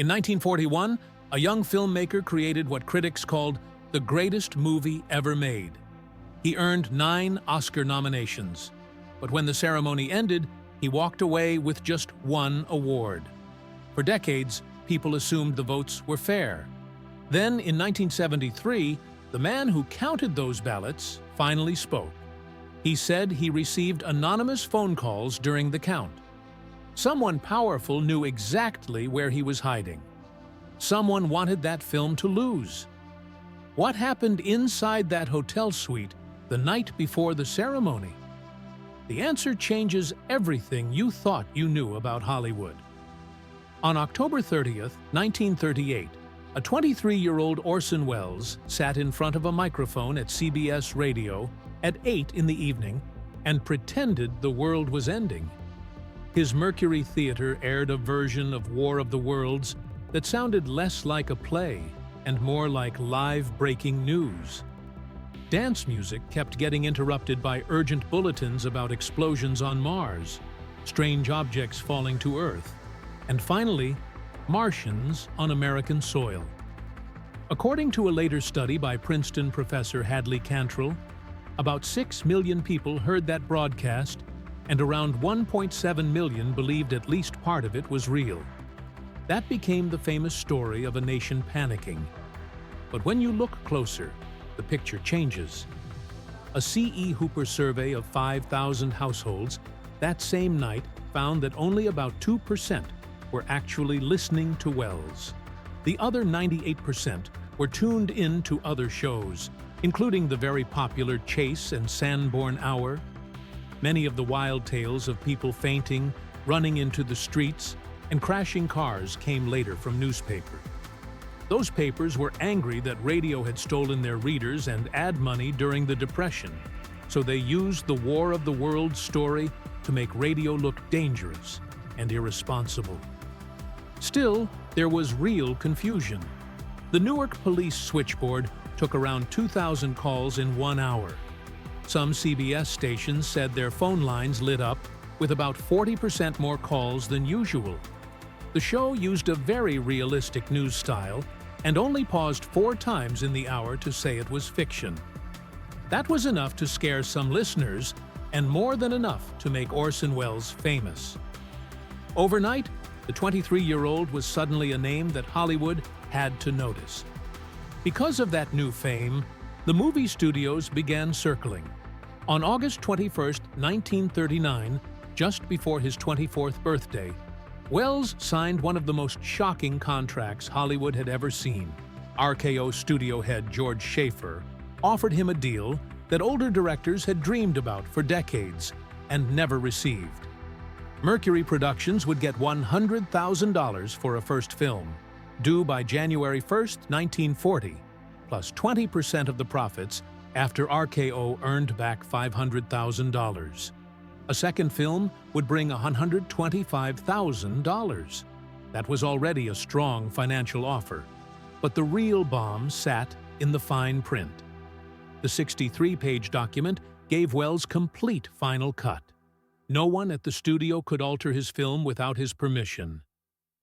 In 1941, a young filmmaker created what critics called the greatest movie ever made. He earned 9 Oscar nominations, but when the ceremony ended, he walked away with just 1 award. For decades, people assumed the votes were fair. Then, in 1973, the man who counted those ballots finally spoke. He said he received anonymous phone calls during the count. Someone powerful knew exactly where he was hiding. Someone wanted that film to lose. What happened inside that hotel suite the night before the ceremony? The answer changes everything you thought you knew about Hollywood. On October 30th, 1938, a 23-year-old Orson Welles sat in front of a microphone at CBS Radio at 8 in the evening and pretended the world was ending. His Mercury Theater aired a version of War of the Worlds that sounded less like a play and more like live breaking news. Dance music kept getting interrupted by urgent bulletins about explosions on Mars, strange objects falling to Earth, and finally, Martians on American soil. According to a later study by Princeton professor Hadley Cantrell, about 6 million people heard that broadcast, and around 1.7 million believed at least part of it was real. That became the famous story of a nation panicking. But when you look closer, the picture changes. A C.E. Hooper survey of 5,000 households that same night found that only about 2% were actually listening to Welles. The other 98% were tuned in to other shows, including the very popular Chase and Sanborn Hour. Many of the wild tales of people fainting, running into the streets, and crashing cars came later from newspapers. Those papers were angry that radio had stolen their readers and ad money during the Depression, so they used the War of the Worlds story to make radio look dangerous and irresponsible. Still, there was real confusion. The Newark police switchboard took around 2,000 calls in 1 hour. Some CBS stations said their phone lines lit up with about 40% more calls than usual. The show used a very realistic news style and only paused 4 times in the hour to say it was fiction. That was enough to scare some listeners and more than enough to make Orson Welles famous. Overnight, the 23-year-old was suddenly a name that Hollywood had to notice. Because of that new fame, the movie studios began circling. On August 21, 1939, just before his 24th birthday, Welles signed one of the most shocking contracts Hollywood had ever seen. RKO studio head George Schaefer offered him a deal that older directors had dreamed about for decades and never received. Mercury Productions would get $100,000 for a first film, due by January 1, 1940, plus 20% of the profits after RKO earned back $500,000. A second film would bring $125,000. That was already a strong financial offer, but the real bomb sat in the fine print. The 63-page document gave Welles complete final cut. No one at the studio could alter his film without his permission.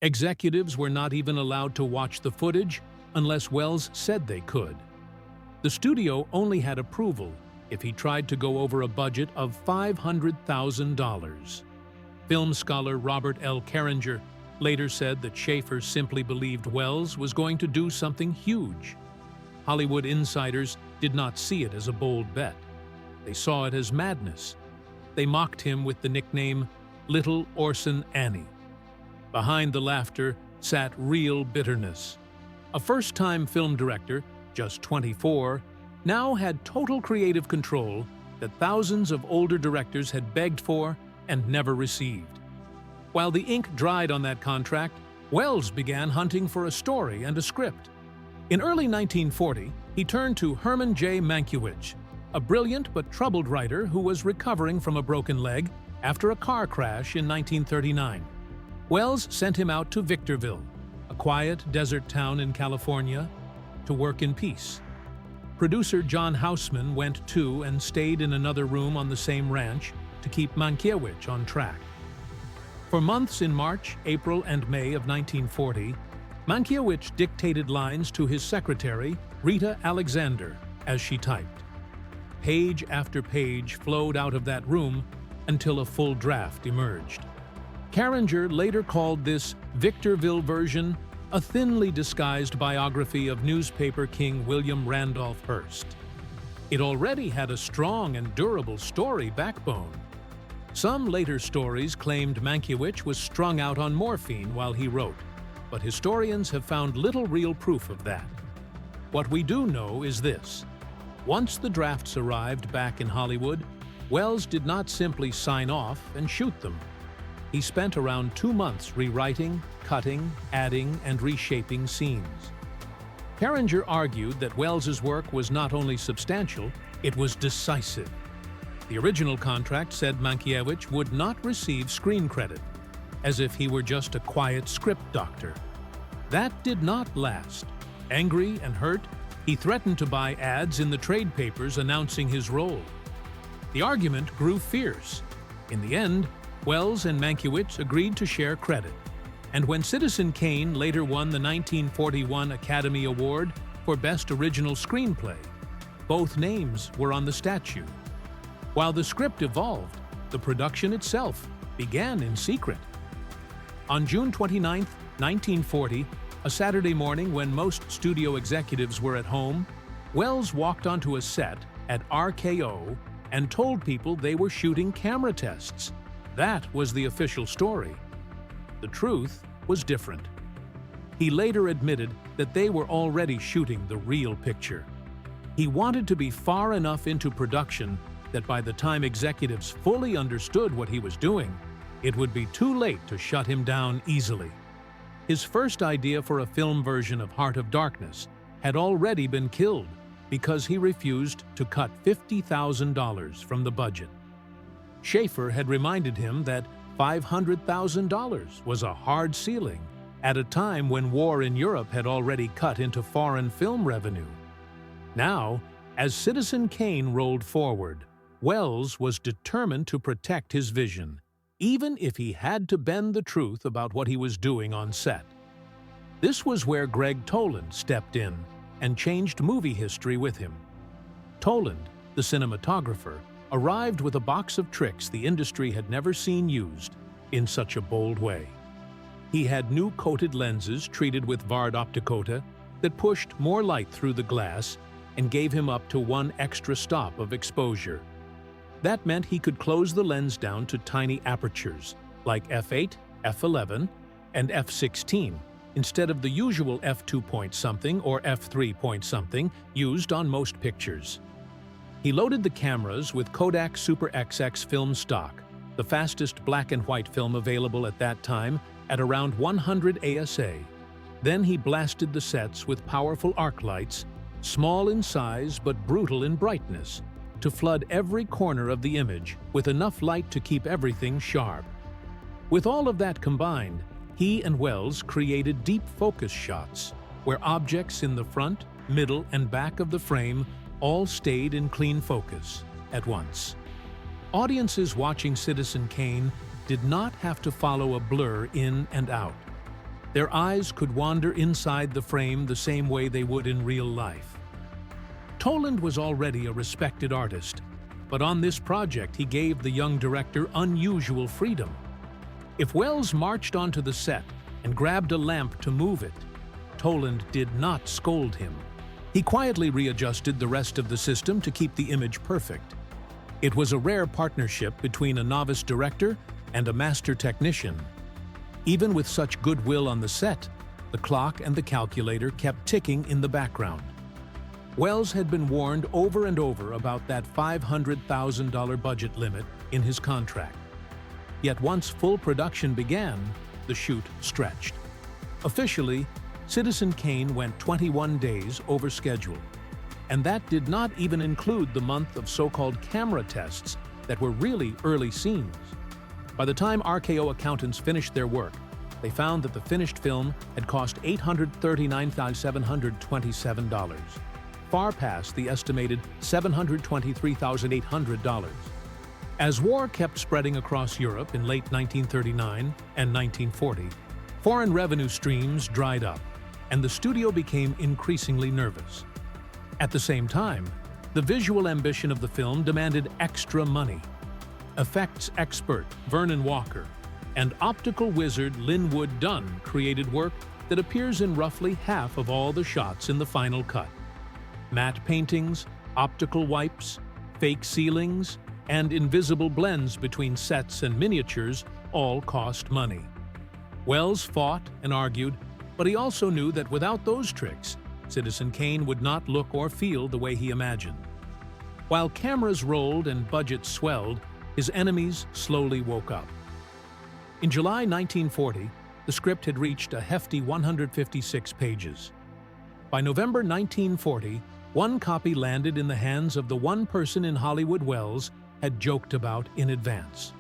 Executives were not even allowed to watch the footage unless Welles said they could. The studio only had approval if he tried to go over a budget of $500,000. Film scholar Robert L. Carringer later said that Schaefer simply believed Welles was going to do something huge. Hollywood insiders did not see it as a bold bet. They saw it as madness. They mocked him with the nickname Little Orson Annie. Behind the laughter sat real bitterness. A first-time film director, just 24, now had total creative control that thousands of older directors had begged for and never received. While the ink dried on that contract, Welles began hunting for a story and a script. In early 1940, he turned to Herman J. Mankiewicz, a brilliant but troubled writer who was recovering from a broken leg after a car crash in 1939. Welles sent him out to Victorville, a quiet desert town in California, to work in peace. Producer John Houseman went too and stayed in another room on the same ranch to keep Mankiewicz on track. For months in March, April, and May of 1940, Mankiewicz dictated lines to his secretary, Rita Alexander, as she typed. Page after page flowed out of that room until a full draft emerged. Carringer later called this Victorville version a thinly disguised biography of newspaper king William Randolph Hearst. It already had a strong and durable story backbone. Some later stories claimed Mankiewicz was strung out on morphine while he wrote, but historians have found little real proof of that. What we do know is this. Once the drafts arrived back in Hollywood, Welles did not simply sign off and shoot them. He spent around 2 months rewriting, cutting, adding, and reshaping scenes. Carringer argued that Welles's work was not only substantial, it was decisive. The original contract said Mankiewicz would not receive screen credit, as if he were just a quiet script doctor. That did not last. Angry and hurt, he threatened to buy ads in the trade papers announcing his role. The argument grew fierce. In the end, Welles and Mankiewicz agreed to share credit. And when Citizen Kane later won the 1941 Academy Award for Best Original Screenplay, both names were on the statue. While the script evolved, the production itself began in secret. On June 29, 1940, a Saturday morning when most studio executives were at home, Welles walked onto a set at RKO and told people they were shooting camera tests. That was the official story. The truth was different. He later admitted that they were already shooting the real picture. He wanted to be far enough into production that by the time executives fully understood what he was doing, it would be too late to shut him down easily. His first idea for a film version of Heart of Darkness had already been killed because he refused to cut $50,000 from the budget. Schaefer had reminded him that $500,000 was a hard ceiling at a time when war in Europe had already cut into foreign film revenue. Now, as Citizen Kane rolled forward, Welles was determined to protect his vision, even if he had to bend the truth about what he was doing on set. This was where Greg Toland stepped in and changed movie history with him. Toland, the cinematographer, arrived with a box of tricks the industry had never seen used in such a bold way. He had new coated lenses treated with Vard Opticota that pushed more light through the glass and gave him up to 1 extra stop of exposure. That meant he could close the lens down to tiny apertures, like f8, f11, and f16, instead of the usual f2-point-something or f3-point-something used on most pictures. He loaded the cameras with Kodak Super XX film stock, the fastest black and white film available at that time, at around 100 ASA. Then he blasted the sets with powerful arc lights, small in size but brutal in brightness, to flood every corner of the image with enough light to keep everything sharp. With all of that combined, he and Welles created deep focus shots, where objects in the front, middle, and back of the frame all stayed in clean focus at once. Audiences watching Citizen Kane did not have to follow a blur in and out. Their eyes could wander inside the frame the same way they would in real life. Toland was already a respected artist, but on this project he gave the young director unusual freedom. If Welles marched onto the set and grabbed a lamp to move it, Toland did not scold him. He quietly readjusted the rest of the system to keep the image perfect. It was a rare partnership between a novice director and a master technician. Even with such goodwill on the set, the clock and the calculator kept ticking in the background. Welles had been warned over and over about that $500,000 budget limit in his contract. Yet once full production began, the shoot stretched. Officially, Citizen Kane went 21 days over schedule, and that did not even include the month of so-called camera tests that were really early scenes. By the time RKO accountants finished their work, they found that the finished film had cost $839,727, far past the estimated $723,800. As war kept spreading across Europe in late 1939 and 1940, foreign revenue streams dried up, and the studio became increasingly nervous. At the same time, the visual ambition of the film demanded extra money. Effects expert Vernon Walker and optical wizard Linwood Dunn created work that appears in roughly half of all the shots in the final cut. Matte paintings, optical wipes, fake ceilings, and invisible blends between sets and miniatures all cost money. Welles fought and argued, but he also knew that without those tricks, Citizen Kane would not look or feel the way he imagined. While cameras rolled and budgets swelled, his enemies slowly woke up. In July 1940, the script had reached a hefty 156 pages. By November 1940, one copy landed in the hands of the one person in Hollywood Welles had joked about in advance.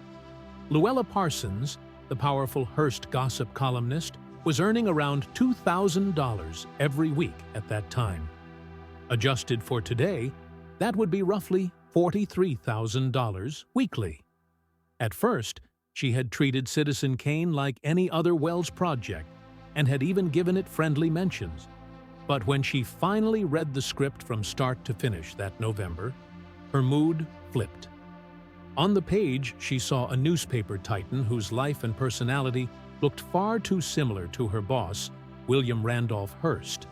Luella Parsons, the powerful Hearst gossip columnist, was earning around $2,000 every week at that time. Adjusted for today, that would be roughly $43,000 weekly. At first, she had treated Citizen Kane like any other Welles project and had even given it friendly mentions. But when she finally read the script from start to finish that November, her mood flipped. On the page, she saw a newspaper titan whose life and personality looked far too similar to her boss, William Randolph Hearst.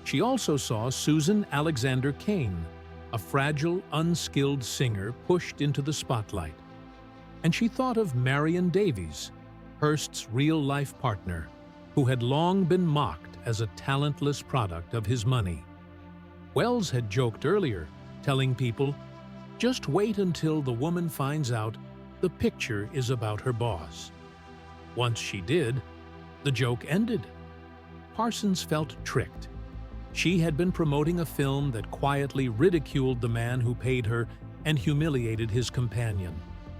She also saw Susan Alexander Kane, a fragile, unskilled singer pushed into the spotlight. And she thought of Marion Davies, Hearst's real-life partner, who had long been mocked as a talentless product of his money. Welles had joked earlier, telling people, "Just wait until the woman finds out the picture is about her boss." Once she did, the joke ended. Parsons felt tricked. She had been promoting a film that quietly ridiculed the man who paid her and humiliated his companion.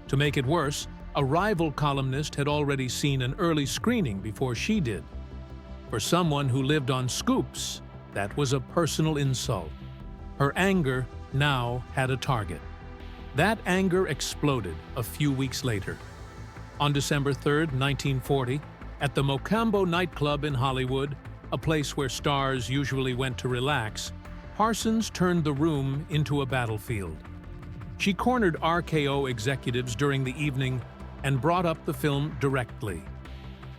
To make it worse, a rival columnist had already seen an early screening before she did. For someone who lived on scoops, that was a personal insult. Her anger now had a target. That anger exploded a few weeks later. On December 3, 1940, at the Mocambo nightclub in Hollywood, a place where stars usually went to relax, Parsons turned the room into a battlefield. She cornered RKO executives during the evening and brought up the film directly.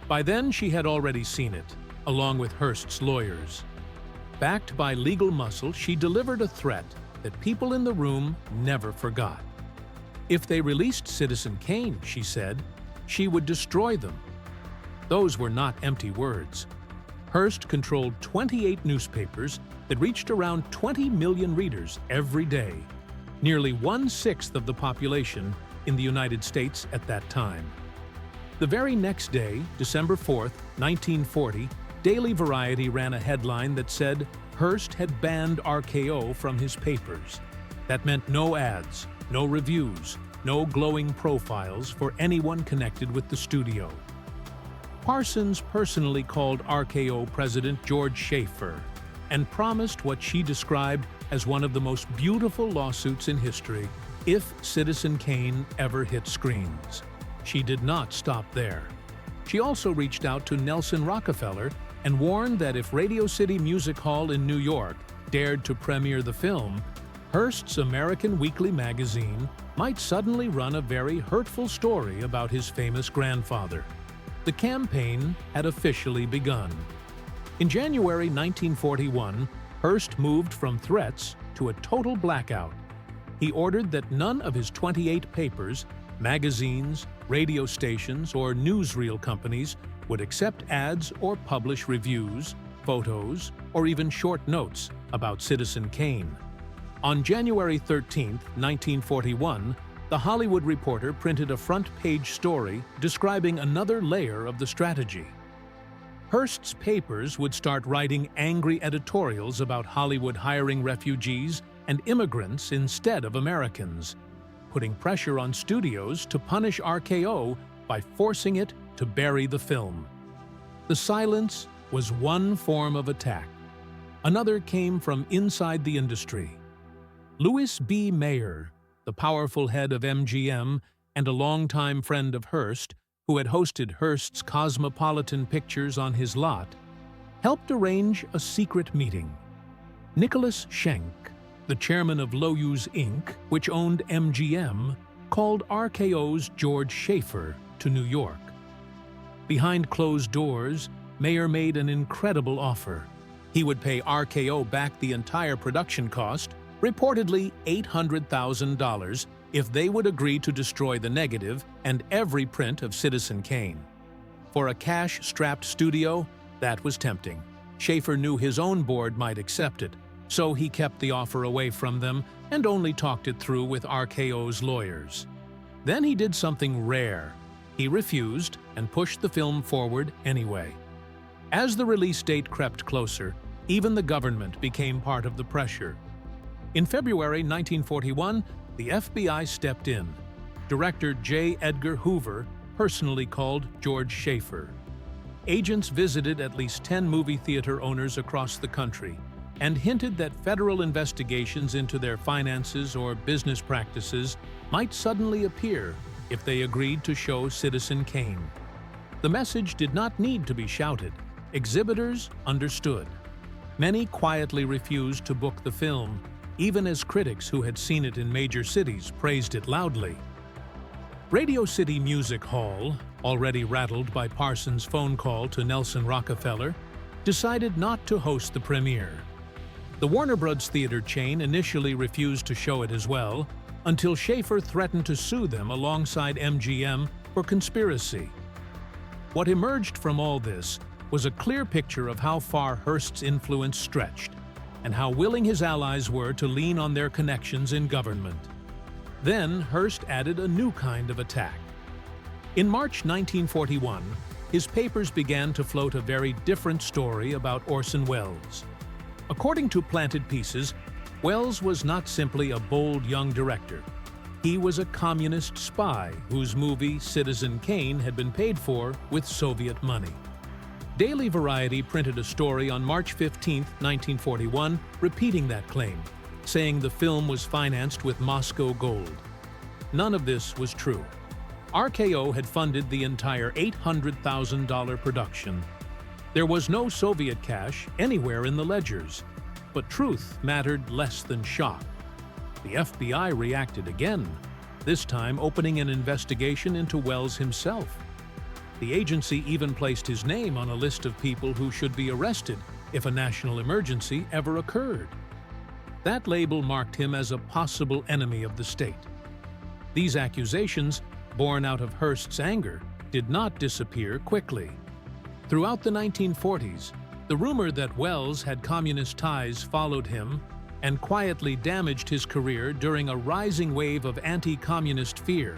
By then, she had already seen it, along with Hearst's lawyers. Backed by legal muscle, she delivered a threat that people in the room never forgot. If they released Citizen Kane, she said, she would destroy them. Those were not empty words. Hearst controlled 28 newspapers that reached around 20 million readers every day, nearly 1/6 of the population in the United States at that time. The very next day, December 4, 1940, Daily Variety ran a headline that said Hearst had banned RKO from his papers. That meant no ads, no reviews, no glowing profiles for anyone connected with the studio. Parsons personally called RKO President George Schaefer and promised what she described as one of the most beautiful lawsuits in history if Citizen Kane ever hit screens. She did not stop there. She also reached out to Nelson Rockefeller and warned that if Radio City Music Hall in New York dared to premiere the film, Hearst's American Weekly magazine might suddenly run a very hurtful story about his famous grandfather. The campaign had officially begun. In January 1941, Hearst moved from threats to a total blackout. He ordered that none of his 28 papers, magazines, radio stations, or newsreel companies would accept ads or publish reviews, photos, or even short notes about Citizen Kane. On January 13, 1941, The Hollywood Reporter printed a front-page story describing another layer of the strategy. Hearst's papers would start writing angry editorials about Hollywood hiring refugees and immigrants instead of Americans, putting pressure on studios to punish RKO by forcing it to bury the film. The silence was one form of attack. Another came from inside the industry. Louis B. Mayer, the powerful head of MGM and a longtime friend of Hearst, who had hosted Hearst's Cosmopolitan Pictures on his lot, helped arrange a secret meeting. Nicholas Schenck, the chairman of Loews Inc., which owned MGM, called RKO's George Schaefer to New York. Behind closed doors, Mayer made an incredible offer. He would pay RKO back the entire production cost, reportedly $800,000, if they would agree to destroy the negative and every print of Citizen Kane. For a cash-strapped studio, that was tempting. Schaefer knew his own board might accept it, so he kept the offer away from them and only talked it through with RKO's lawyers. Then he did something rare. He refused and pushed the film forward anyway. As the release date crept closer, even the government became part of the pressure. In February 1941, the FBI stepped in. Director J. Edgar Hoover personally called George Schaefer. Agents visited at least 10 movie theater owners across the country and hinted that federal investigations into their finances or business practices might suddenly appear if they agreed to show Citizen Kane. The message did not need to be shouted. Exhibitors understood. Many quietly refused to book the film, even as critics who had seen it in major cities praised it loudly. Radio City Music Hall, already rattled by Parsons' phone call to Nelson Rockefeller, decided not to host the premiere. The Warner Bros. Theater chain initially refused to show it as well, until Schaefer threatened to sue them alongside MGM for conspiracy. What emerged from all this was a clear picture of how far Hearst's influence stretched, and how willing his allies were to lean on their connections in government. Then Hearst added a new kind of attack. In March 1941, his papers began to float a very different story about Orson Welles. According to Planted Pieces, Welles was not simply a bold young director. He was a communist spy whose movie Citizen Kane had been paid for with Soviet money. Daily Variety printed a story on March 15, 1941, repeating that claim, saying the film was financed with Moscow gold. None of this was true. RKO had funded the entire $800,000 production. There was no Soviet cash anywhere in the ledgers, but truth mattered less than shock. The FBI reacted again, this time opening an investigation into Welles himself. The agency even placed his name on a list of people who should be arrested if a national emergency ever occurred. That label marked him as a possible enemy of the state. These accusations, born out of Hearst's anger, did not disappear quickly. Throughout the 1940s, the rumor that Welles had communist ties followed him and quietly damaged his career during a rising wave of anti-communist fear.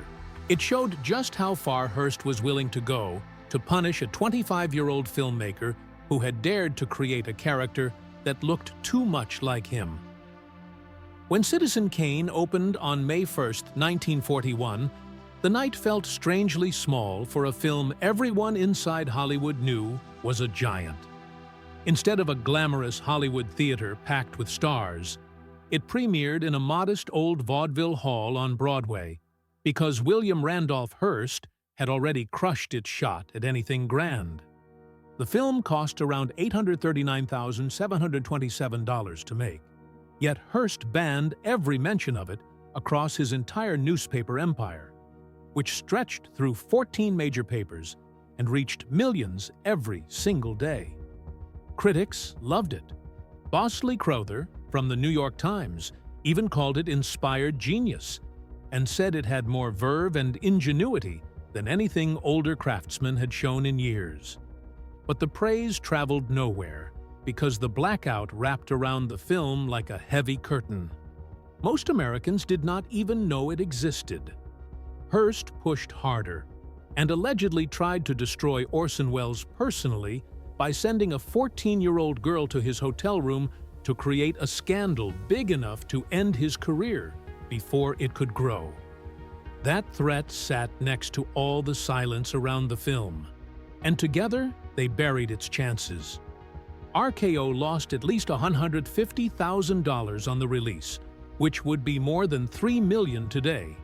It showed just how far Hearst was willing to go to punish a 25-year-old filmmaker who had dared to create a character that looked too much like him. When Citizen Kane opened on May 1, 1941, the night felt strangely small for a film everyone inside Hollywood knew was a giant. Instead of a glamorous Hollywood theater packed with stars, it premiered in a modest old vaudeville hall on Broadway, because William Randolph Hearst had already crushed its shot at anything grand. The film cost around $839,727 to make, yet Hearst banned every mention of it across his entire newspaper empire, which stretched through 14 major papers and reached millions every single day. Critics loved it. Bosley Crowther, from the New York Times, even called it inspired genius, and said it had more verve and ingenuity than anything older craftsmen had shown in years. But the praise traveled nowhere, because the blackout wrapped around the film like a heavy curtain. Most Americans did not even know it existed. Hearst pushed harder, and allegedly tried to destroy Orson Welles personally by sending a 14-year-old girl to his hotel room to create a scandal big enough to end his career before it could grow. That threat sat next to all the silence around the film, and together they buried its chances. RKO lost at least $150,000 on the release, which would be more than $3 million today,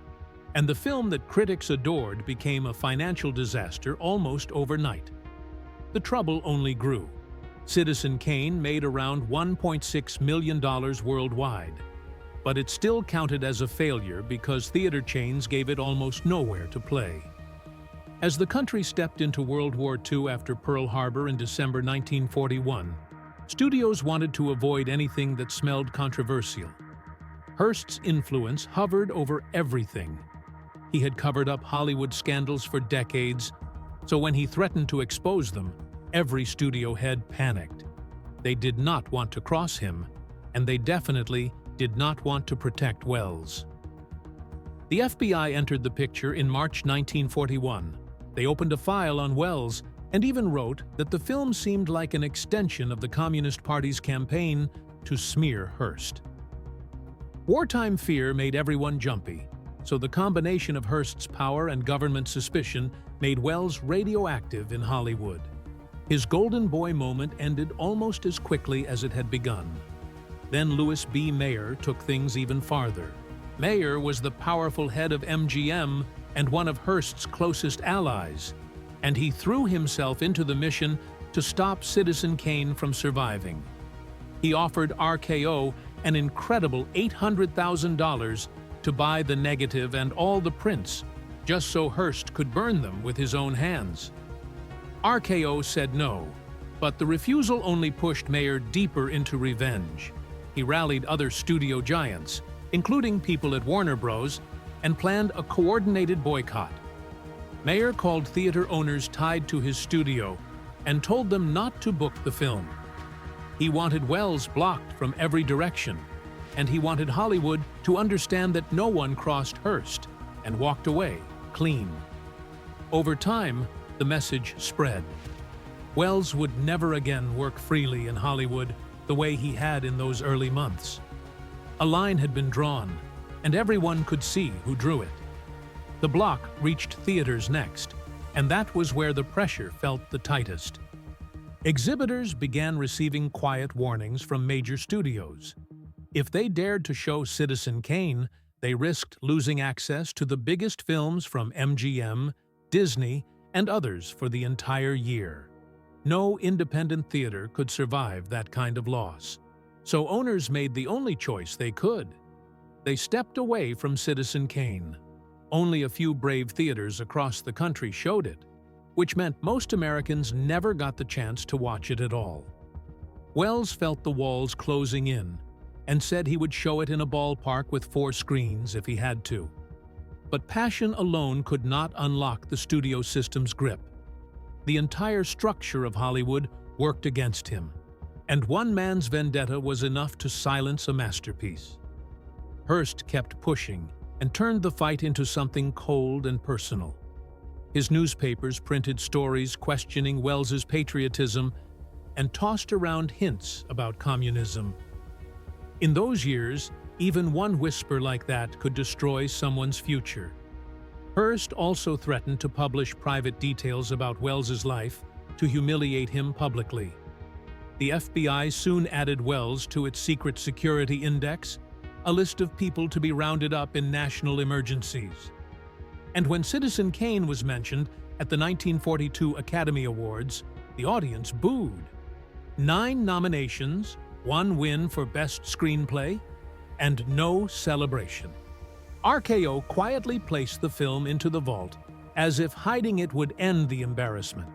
and the film that critics adored became a financial disaster almost overnight. The trouble only grew. Citizen Kane made around $1.6 million worldwide, but it still counted as a failure because theater chains gave it almost nowhere to play. As the country stepped into World War II after Pearl Harbor in December 1941, studios wanted to avoid anything that smelled controversial. Hearst's influence hovered over everything. He had covered up Hollywood scandals for decades, so when he threatened to expose them, every studio head panicked. They did not want to cross him, and they definitely did not want to protect Welles. The FBI entered the picture in March 1941. They opened a file on Welles and even wrote that the film seemed like an extension of the Communist Party's campaign to smear Hearst. Wartime fear made everyone jumpy, so the combination of Hearst's power and government suspicion made Welles radioactive in Hollywood. His golden boy moment ended almost as quickly as it had begun. Then Louis B. Mayer took things even farther. Mayer was the powerful head of MGM and one of Hearst's closest allies, and he threw himself into the mission to stop Citizen Kane from surviving. He offered RKO an incredible $800,000 to buy the negative and all the prints, just so Hearst could burn them with his own hands. RKO said no, but the refusal only pushed Mayer deeper into revenge. He rallied other studio giants, including people at Warner Bros., and planned a coordinated boycott. Mayer called theater owners tied to his studio and told them not to book the film. He wanted Welles blocked from every direction, and he wanted Hollywood to understand that no one crossed Hearst and walked away clean. Over time, the message spread. Welles would never again work freely in Hollywood the way he had in those early months. A line had been drawn, and everyone could see who drew it. The block reached theaters next, and that was where the pressure felt the tightest. Exhibitors began receiving quiet warnings from major studios. If they dared to show Citizen Kane, they risked losing access to the biggest films from MGM, Disney, and others for the entire year. No independent theater could survive that kind of loss, so owners made the only choice they could. They stepped away from Citizen Kane. Only a few brave theaters across the country showed it, which meant most Americans never got the chance to watch it at all. Welles felt the walls closing in and said he would show it in a ballpark with 4 screens if he had to. But passion alone could not unlock the studio system's grip. The entire structure of Hollywood worked against him, and one man's vendetta was enough to silence a masterpiece. Hearst kept pushing and turned the fight into something cold and personal. His newspapers printed stories questioning Welles's patriotism and tossed around hints about communism. In those years, even one whisper like that could destroy someone's future. Hearst also threatened to publish private details about Welles's life to humiliate him publicly. The FBI soon added Welles to its secret security index, a list of people to be rounded up in national emergencies. And when Citizen Kane was mentioned at the 1942 Academy Awards, the audience booed. 9 nominations, 1 win for Best Screenplay, and no celebration. RKO quietly placed the film into the vault, as if hiding it would end the embarrassment.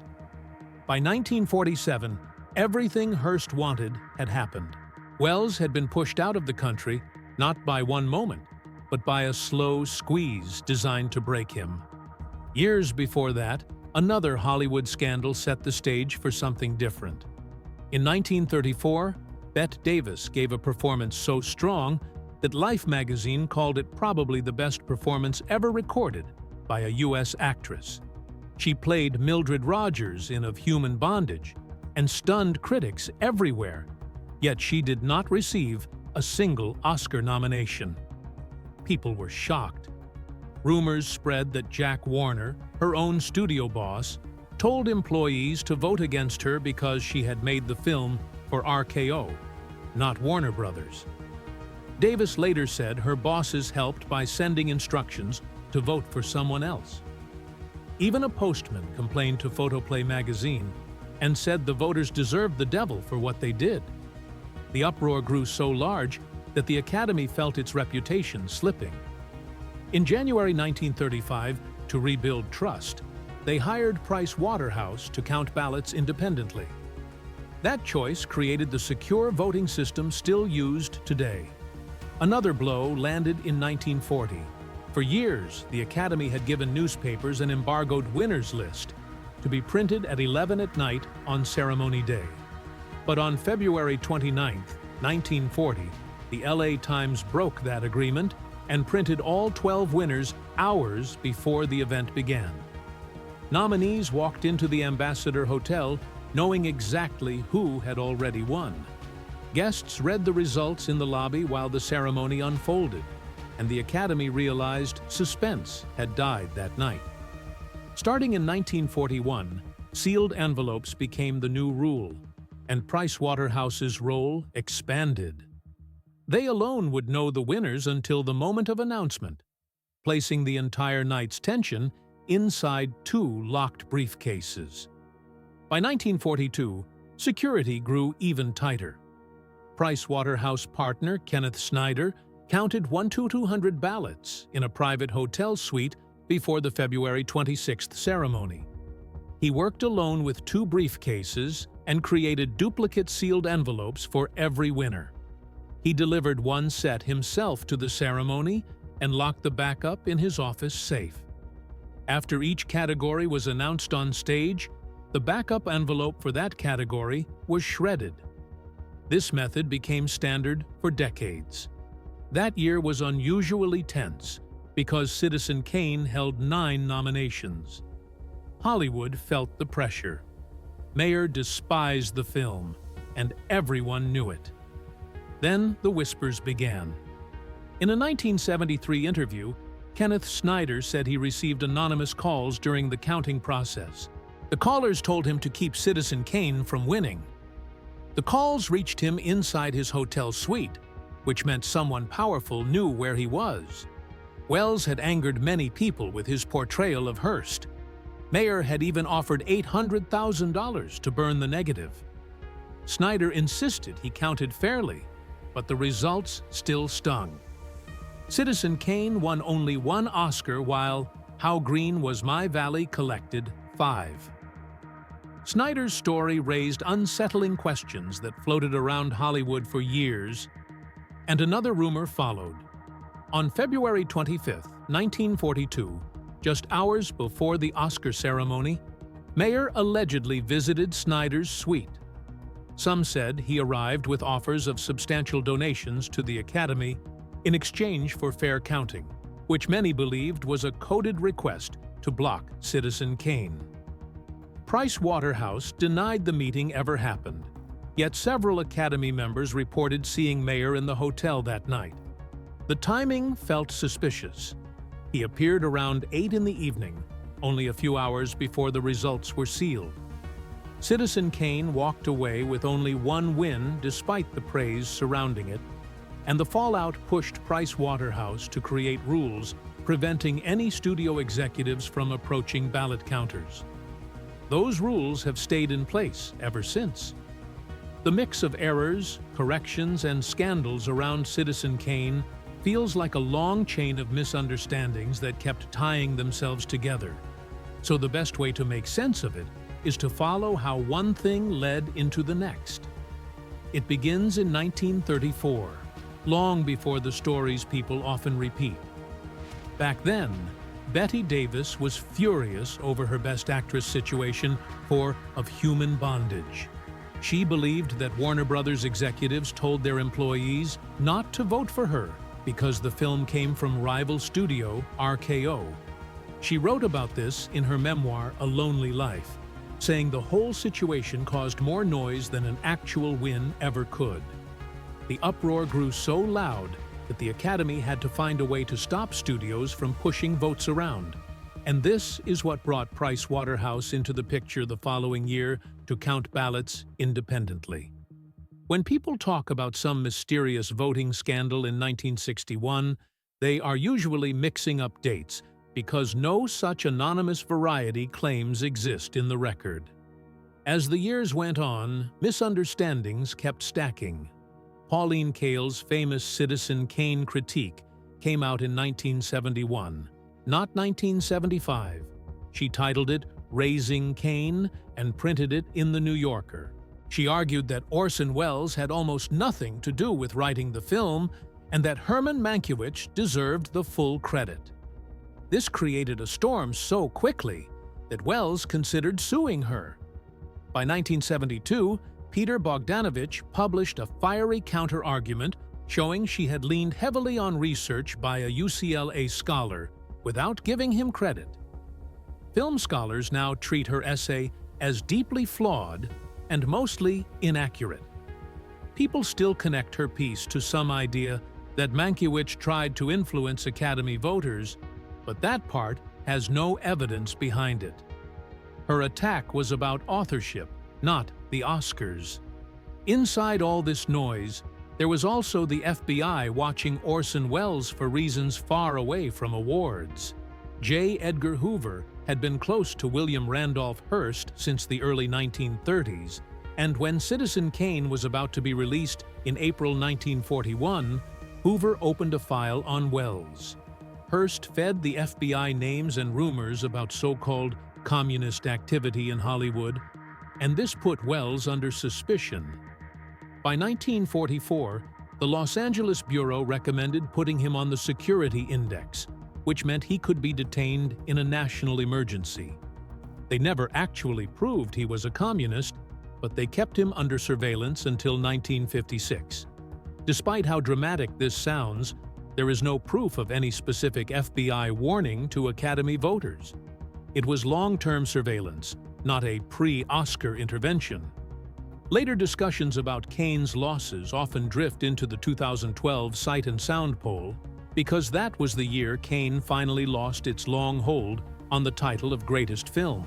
By 1947, everything Hearst wanted had happened. Welles had been pushed out of the country, not by one moment, but by a slow squeeze designed to break him. Years before that, another Hollywood scandal set the stage for something different. In 1934, Bette Davis gave a performance so strong that Life magazine called it probably the best performance ever recorded by a U.S. actress. She played Mildred Rogers in Of Human Bondage and stunned critics everywhere, yet she did not receive a single Oscar nomination. People were shocked. Rumors spread that Jack Warner, her own studio boss, told employees to vote against her because she had made the film for RKO, not Warner Brothers. Davis later said her bosses helped by sending instructions to vote for someone else. Even a postman complained to Photoplay magazine and said the voters deserved the devil for what they did. The uproar grew so large that the Academy felt its reputation slipping. In January 1935, to rebuild trust, they hired Price Waterhouse to count ballots independently. That choice created the secure voting system still used today. Another blow landed in 1940. For years, the Academy had given newspapers an embargoed winners list to be printed at 11 at night on ceremony day. But on February 29, 1940, the LA Times broke that agreement and printed all 12 winners hours before the event began. Nominees walked into the Ambassador Hotel knowing exactly who had already won. Guests read the results in the lobby while the ceremony unfolded, and the Academy realized suspense had died that night. Starting in 1941, sealed envelopes became the new rule, and Price Waterhouse's role expanded. They alone would know the winners until the moment of announcement, placing the entire night's tension inside 2 locked briefcases. By 1942, security grew even tighter. Price Waterhouse partner Kenneth Snyder counted 1,200 ballots in a private hotel suite before the February 26th ceremony. He worked alone with 2 briefcases and created duplicate sealed envelopes for every winner. He delivered one set himself to the ceremony and locked the backup in his office safe. After each category was announced on stage, the backup envelope for that category was shredded. This method became standard for decades. That year was unusually tense because Citizen Kane held 9 nominations. Hollywood felt the pressure. Mayer despised the film, and everyone knew it. Then the whispers began. In a 1973 interview, Kenneth Snyder said he received anonymous calls during the counting process. The callers told him to keep Citizen Kane from winning. The calls reached him inside his hotel suite, which meant someone powerful knew where he was. Welles had angered many people with his portrayal of Hearst. Mayer had even offered $800,000 to burn the negative. Snyder insisted he counted fairly, but the results still stung. Citizen Kane won only 1 Oscar, while How Green Was My Valley collected 5. Snyder's story raised unsettling questions that floated around Hollywood for years, and another rumor followed. On February 25, 1942, just hours before the Oscar ceremony, Mayer allegedly visited Snyder's suite. Some said he arrived with offers of substantial donations to the Academy in exchange for fair counting, which many believed was a coded request to block Citizen Kane. Price Waterhouse denied the meeting ever happened, yet several Academy members reported seeing Mayer in the hotel that night. The timing felt suspicious. He appeared around 8 in the evening, only a few hours before the results were sealed. Citizen Kane walked away with only 1 win despite the praise surrounding it, and the fallout pushed Price Waterhouse to create rules preventing any studio executives from approaching ballot counters. Those rules have stayed in place ever since. The mix of errors, corrections, and scandals around Citizen Kane feels like a long chain of misunderstandings that kept tying themselves together. So the best way to make sense of it is to follow how one thing led into the next. It begins in 1934, long before the stories people often repeat. Back then, Bette Davis was furious over her Best Actress situation for Of Human Bondage. She believed that Warner Brothers executives told their employees not to vote for her because the film came from rival studio RKO. She wrote about this in her memoir, A Lonely Life, saying the whole situation caused more noise than an actual win ever could. The uproar grew so loud that the Academy had to find a way to stop studios from pushing votes around. And this is what brought Price Waterhouse into the picture the following year to count ballots independently. When people talk about some mysterious voting scandal in 1961, they are usually mixing up dates because no such anonymous variety claims exist in the record. As the years went on, misunderstandings kept stacking. Pauline Kael's famous Citizen Kane critique came out in 1971, not 1975. She titled it Raising Kane and printed it in The New Yorker. She argued that Orson Welles had almost nothing to do with writing the film and that Herman Mankiewicz deserved the full credit. This created a storm so quickly that Welles considered suing her. By 1972, Peter Bogdanovich published a fiery counter-argument showing she had leaned heavily on research by a UCLA scholar without giving him credit. Film scholars now treat her essay as deeply flawed and mostly inaccurate. People still connect her piece to some idea that Mankiewicz tried to influence Academy voters, but that part has no evidence behind it. Her attack was about authorship, not the Oscars. Inside all this noise, there was also the FBI watching Orson Welles for reasons far away from awards. J. Edgar Hoover had been close to William Randolph Hearst since the early 1930s, and when Citizen Kane was about to be released in April 1941, Hoover opened a file on Welles. Hearst fed the FBI names and rumors about so-called communist activity in Hollywood, and this put Welles under suspicion. By 1944, the Los Angeles Bureau recommended putting him on the Security Index, which meant he could be detained in a national emergency. They never actually proved he was a communist, but they kept him under surveillance until 1956. Despite how dramatic this sounds, there is no proof of any specific FBI warning to Academy voters. It was long-term surveillance, not a pre-Oscar intervention. Later discussions about Kane's losses often drift into the 2012 Sight and Sound poll, because that was the year Kane finally lost its long hold on the title of Greatest Film.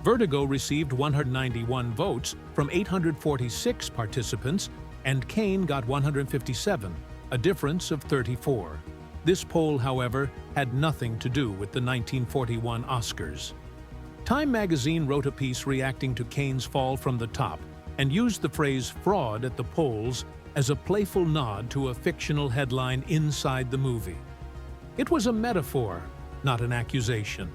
Vertigo received 191 votes from 846 participants, and Kane got 157, a difference of 34. This poll, however, had nothing to do with the 1941 Oscars. Time magazine wrote a piece reacting to Kane's fall from the top and used the phrase fraud at the polls as a playful nod to a fictional headline inside the movie. It was a metaphor, not an accusation.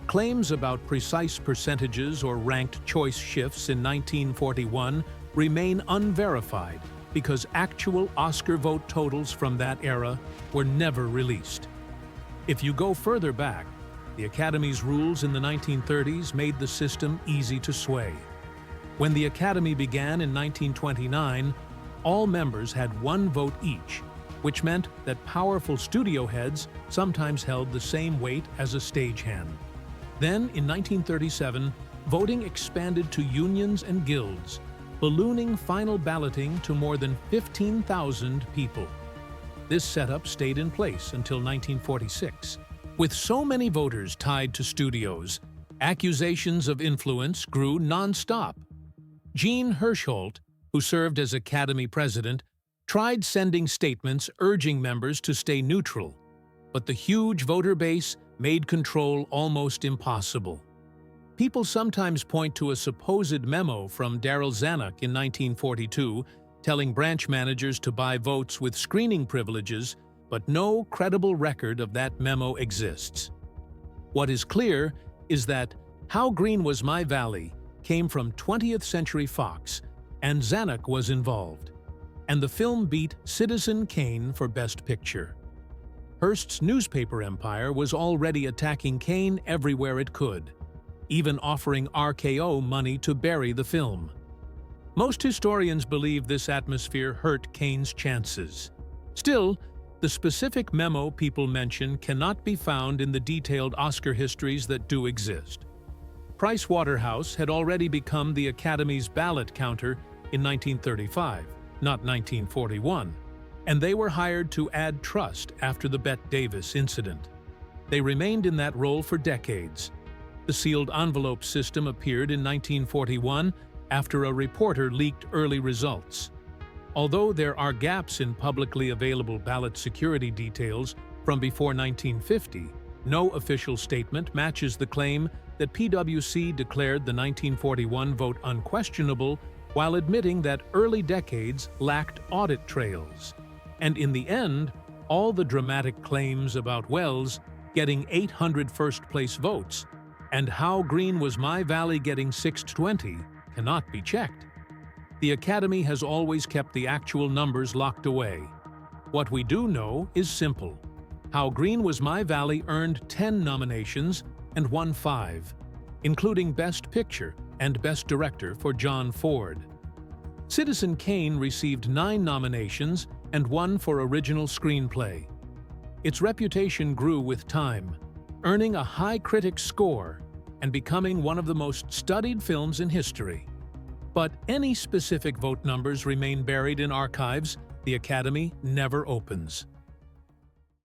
Claims about precise percentages or ranked choice shifts in 1941 remain unverified because actual Oscar vote totals from that era were never released. If you go further back, the Academy's rules in the 1930s made the system easy to sway. When the Academy began in 1929, all members had one vote each, which meant that powerful studio heads sometimes held the same weight as a stagehand. Then, in 1937, voting expanded to unions and guilds, ballooning final balloting to more than 15,000 people. This setup stayed in place until 1946. With so many voters tied to studios, accusations of influence grew non-stop. Jean Hirschholt, who served as Academy president, tried sending statements urging members to stay neutral, but the huge voter base made control almost impossible. People sometimes point to a supposed memo from Darryl Zanuck in 1942 telling branch managers to buy votes with screening privileges, but no credible record of that memo exists. What is clear is that How Green Was My Valley came from 20th Century Fox, and Zanuck was involved, and the film beat Citizen Kane for Best Picture. Hearst's newspaper empire was already attacking Kane everywhere it could, even offering RKO money to bury the film. Most historians believe this atmosphere hurt Kane's chances. Still, the specific memo people mention cannot be found in the detailed Oscar histories that do exist. Price Waterhouse had already become the Academy's ballot counter in 1935, not 1941, and they were hired to add trust after the Bette Davis incident. They remained in that role for decades. The sealed envelope system appeared in 1941 after a reporter leaked early results. Although there are gaps in publicly available ballot security details from before 1950, no official statement matches the claim that PwC declared the 1941 vote unquestionable while admitting that early decades lacked audit trails. And in the end, all the dramatic claims about Welles getting 800 first-place votes and How Green Was My Valley getting 620 cannot be checked. The Academy has always kept the actual numbers locked away. What we do know is simple. How Green Was My Valley earned 10 nominations and won 5, including Best Picture and Best Director for John Ford. Citizen Kane received 9 nominations and 1 for Original Screenplay. Its reputation grew with time, earning a high critic score and becoming one of the most studied films in history. But any specific vote numbers remain buried in archives the Academy never opens.